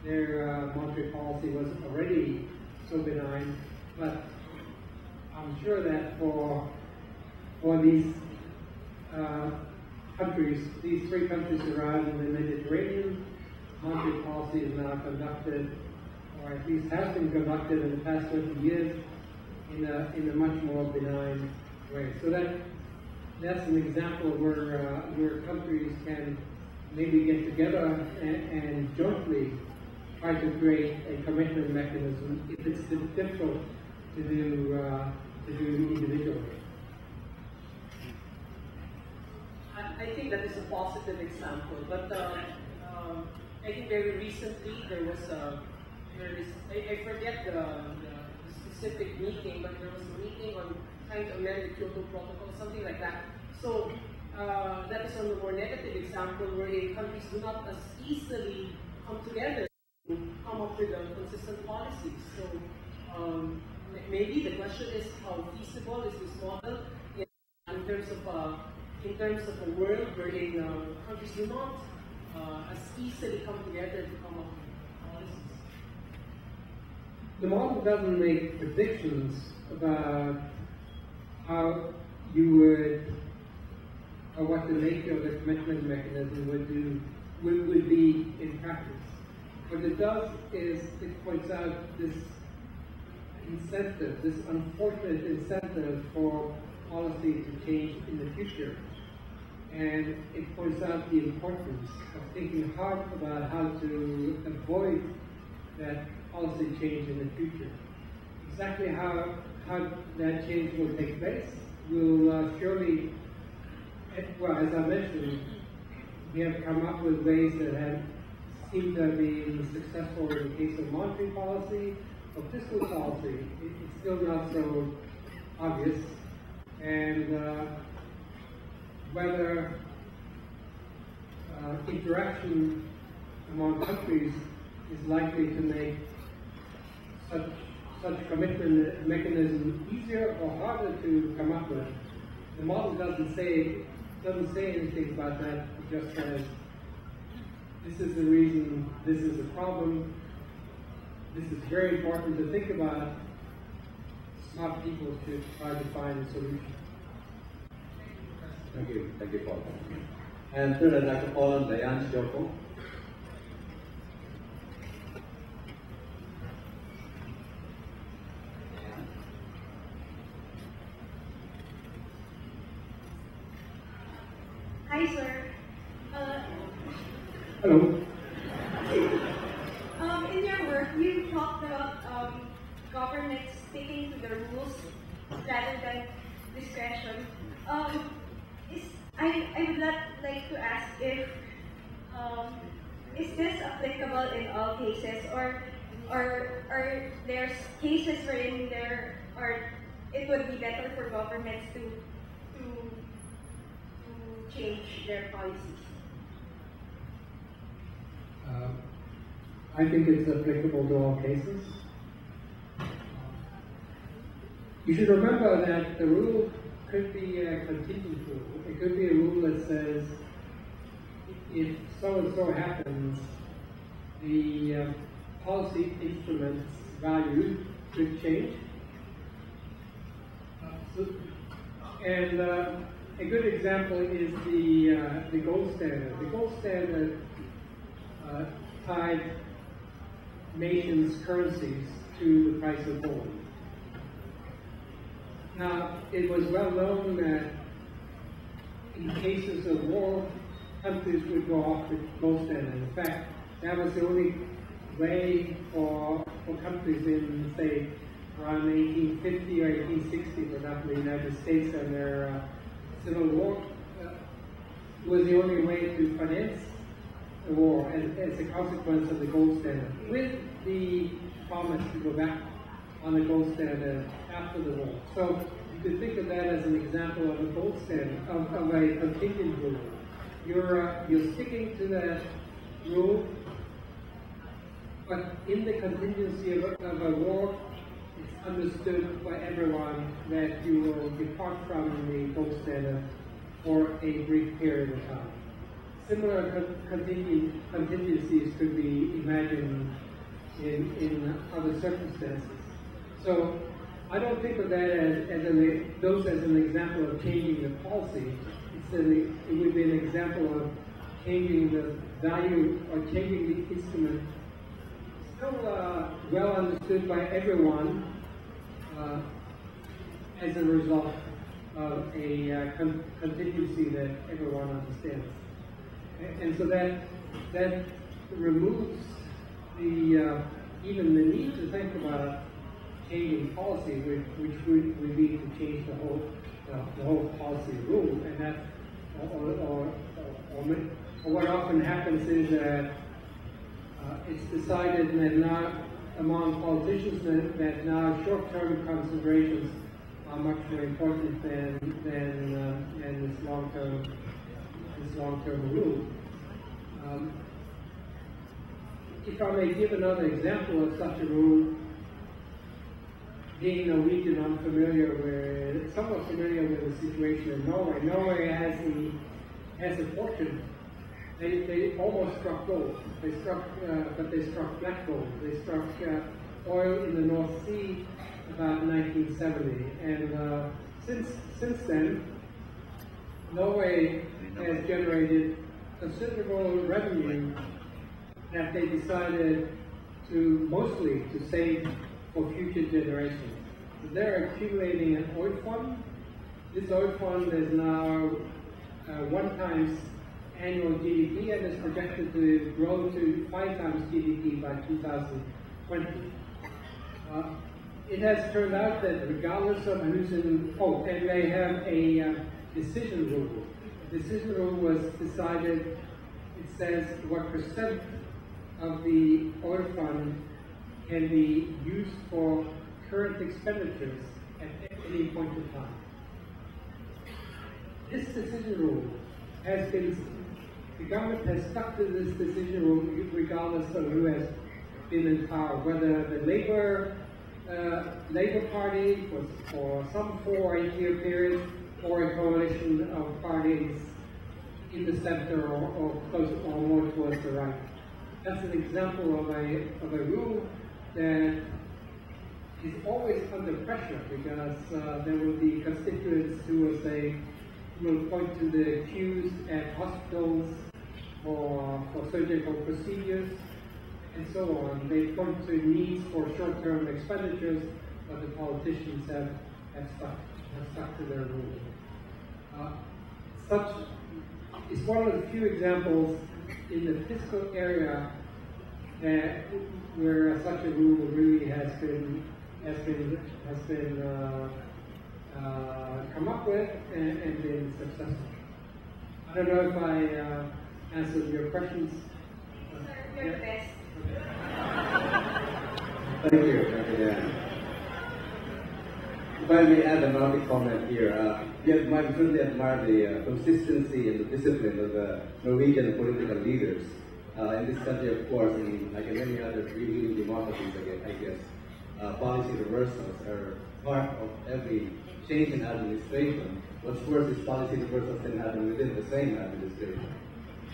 their monetary policy was already so benign, but I'm sure that for these countries, these three countries around in the Mediterranean, monetary policy is now conducted, or at least has been conducted in the past 20 years, in a much more benign way. So that's an example where countries can maybe get together and jointly try to create a commitment mechanism if it's difficult to do individually. I think that is a positive example, but I think very recently there was I forget the specific meeting, but there was a meeting on trying to amend the Kyoto Protocol, something like that. So that is on the more negative example where countries do not as easily come together to come up with consistent policies. So maybe the question is how feasible is this model in terms of a world wherein countries do not as easily come together to come up with policies. The model doesn't make predictions about how you would, or what the nature of the commitment mechanism would be in practice. What it does is it points out this incentive, this unfortunate incentive for policy to change in the future. And it points out the importance of thinking hard about how to avoid that policy change in the future. Exactly how that change will take place will surely, well, as I mentioned, we have come up with ways that have seemed to have been successful in the case of monetary policy or fiscal policy. It's still not so obvious. And whether interaction among countries is likely to make such commitment mechanism easier or harder to come up with. The model doesn't say anything about that. It just says this is the reason, this is the problem, this is very important to think about. Smart people should try to find a solution. Thank you, Paul. And third, I'd like to call on Diane Joko. Hi, sir. Hello. In your work, you talked about governments sticking to the rules rather than discretion. I would like to ask if is this applicable in all cases, or are there cases wherein it would be better for governments to change their policies? I think it's applicable to all cases. You should remember that the rule could be a contingent rule. It could be a rule that says if so and so happens, the policy instrument's value could change. And a good example is the gold standard. The gold standard tied nations' currencies to the price of gold. Now, it was well known that in cases of war, countries would go off the gold standard. In fact, that was the only way for countries in, say, around 1850 or 1860, for example, the United States and their Civil War, was the only way to finance the war as a consequence of the gold standard, with the promise to go back on the gold standard after the war. So you could think of that as an example of a gold standard, of a contingent rule. You're sticking to that rule, but in the contingency of a war, it's understood by everyone that you will depart from the gold standard for a brief period of time. similar contingencies could be imagined in other circumstances. So I don't think of that as those as an example of changing the policy. It would be an example of changing the value or changing the instrument. Still well understood by everyone as a result of a contingency that everyone understands. And so that removes even the need to think about changing policy, which would be to change the whole policy rule, and that, or what often happens is that it's decided that now among politicians that now short-term considerations are much more important than this long-term rule. If I may give another example of such a rule, being Norwegian, I'm somewhat familiar with the situation in Norway. Norway has a fortune. They almost struck gold. But they struck black gold. They struck oil in the North Sea about 1970, and since then, Norway has generated considerable revenue that they decided mostly to save for future generations. So they're accumulating an oil fund. This oil fund is now 1 times annual GDP and is projected to grow to 5 times GDP by 2020. It has turned out that regardless of who's and they have a decision rule. The decision rule was decided, it says what percent of the oil fund can be used for current expenditures at any point in time. This decision rule the government has stuck to this decision rule regardless of who has been in power, whether the Labour Party was for some 4 or 8 year period, or a coalition of parties in the center or close or more towards the right. That's an example of a rule that is always under pressure, because there will be constituents who will point to the queues at hospitals for surgical procedures and so on. They point to needs for short-term expenditures, but the politicians have stuck to their rules. Such is one of the few examples in the fiscal area where such a rule really has been come up with and been successful. I don't know if I answered your questions. Sir, your best. Thank you, Dr. Dan. If I may add another comment here, I certainly admire the consistency and the discipline of the Norwegian political leaders. In this country, of course, like in many other free democracies, I guess, policy reversals are part of every change in administration. What's worse is policy reversals can happen within the same administration.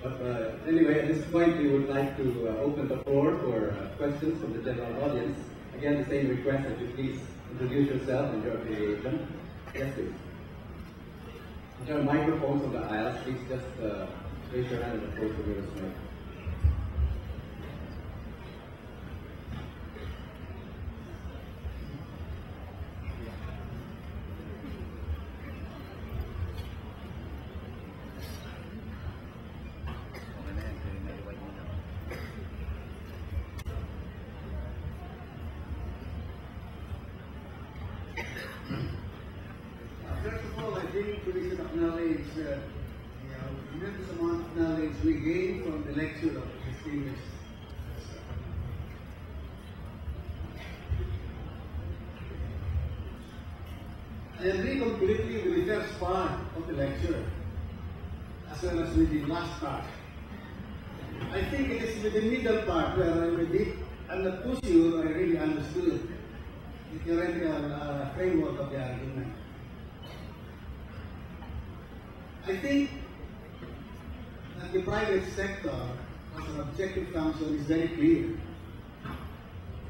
But anyway, at this point, we would like to open the floor for questions from the general audience. Again, the same request that you please introduce yourself and your affiliation. Yes, please. If there are microphones on the aisles, please just raise your hand and approach the nearest mic. First of all, I think we should acknowledge the tremendous amount of knowledge we gain from the lecture of the distinguished I agree completely with the first part of the lecture, as well as with the last part. I think it is with the middle part where I'm not too sure I really understood the theoretical framework of the argument. I think that the private sector as an objective function is very clear.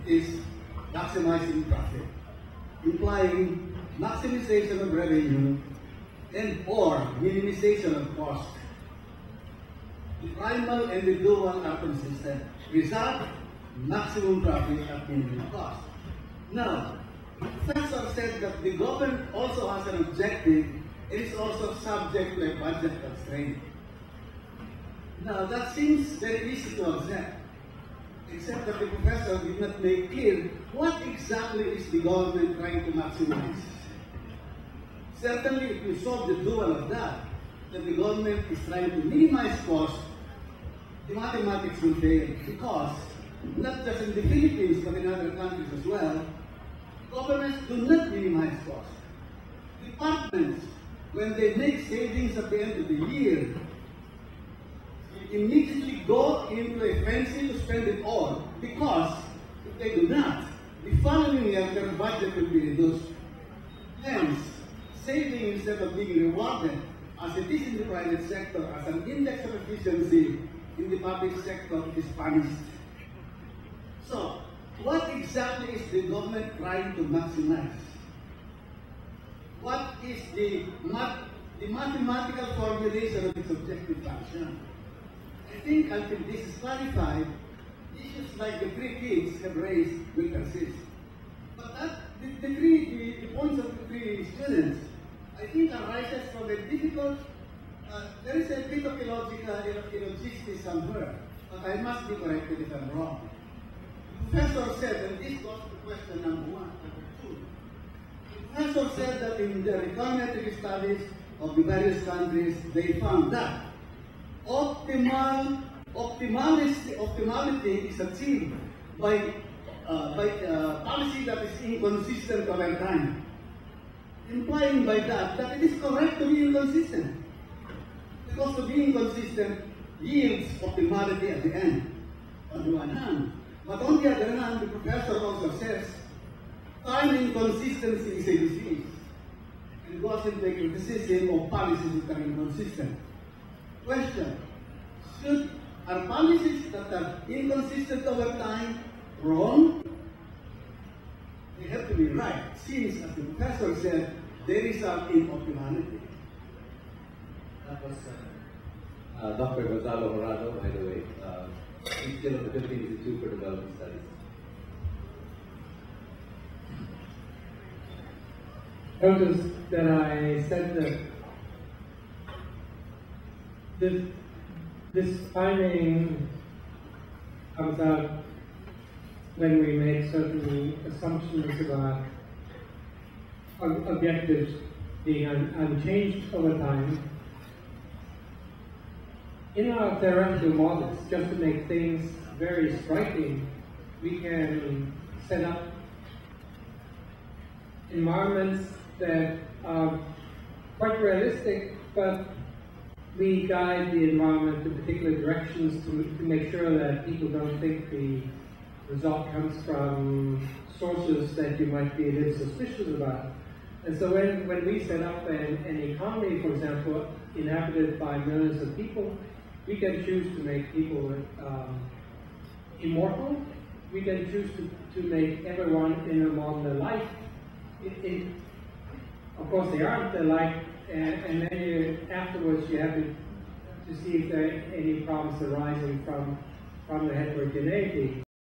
It is maximizing profit, implying maximization of revenue and or minimization of cost. The primal and the dual are consistent. Result, maximum profit at minimum cost. Now, Professor said that the government also has an objective and is also subject to a budget constraint. Now, that seems very easy to accept, except that the professor did not make clear what exactly is the government trying to maximize. Certainly, if you solve the dual of that the government is trying to minimize cost, the mathematics will fail because, not just in the Philippines but in other countries as well, governments do not minimize cost. Departments, when they make savings at the end of the year, immediately go into a frenzy to spend it all because if they do not, the following year their budget will be reduced. Hence, saving instead of being rewarded as it is in the private sector as an index of efficiency, in the public sector it is punished. So, what exactly is the government trying to maximize? What is the mathematical formulation of its objective function? I think until this is clarified, issues like the three kids have raised will persist. But the points of the three students, I think arises from a difficult, there is a bit of illogicity somewhere, but I must be corrected if I'm wrong. The professor said, and this goes to question number one, number two. The professor said that in the econometric studies of the various countries, they found that optimality is achieved by policy that is inconsistent over time. Implying by that it is correct to be inconsistent. Because to be inconsistent yields optimality at the end, on the one hand. But on the other hand, the professor also says, time inconsistency is a disease. And goes into a criticism of policies that are inconsistent. Question, are policies that are inconsistent over time wrong? They have to be right, since, as the professor said, they result in optimality. That was Dr. Gonzalo Horado, by the way. He's still at the Philippine Institute for Development Studies. Notice that I said that this finding comes out when we make certain assumptions about objectives being unchanged over time. In our theoretical models, just to make things very striking, we can set up environments that are quite realistic, but we guide the environment in particular directions to make sure that people don't think the result comes from sources that you might be a little suspicious about. And so when we set up an economy, for example, inhabited by millions of people, we can choose to make people immortal. We can choose to make everyone in a model alike. Of course, they aren't alike, and then afterwards you have to see if there are any problems arising from the heterogeneity.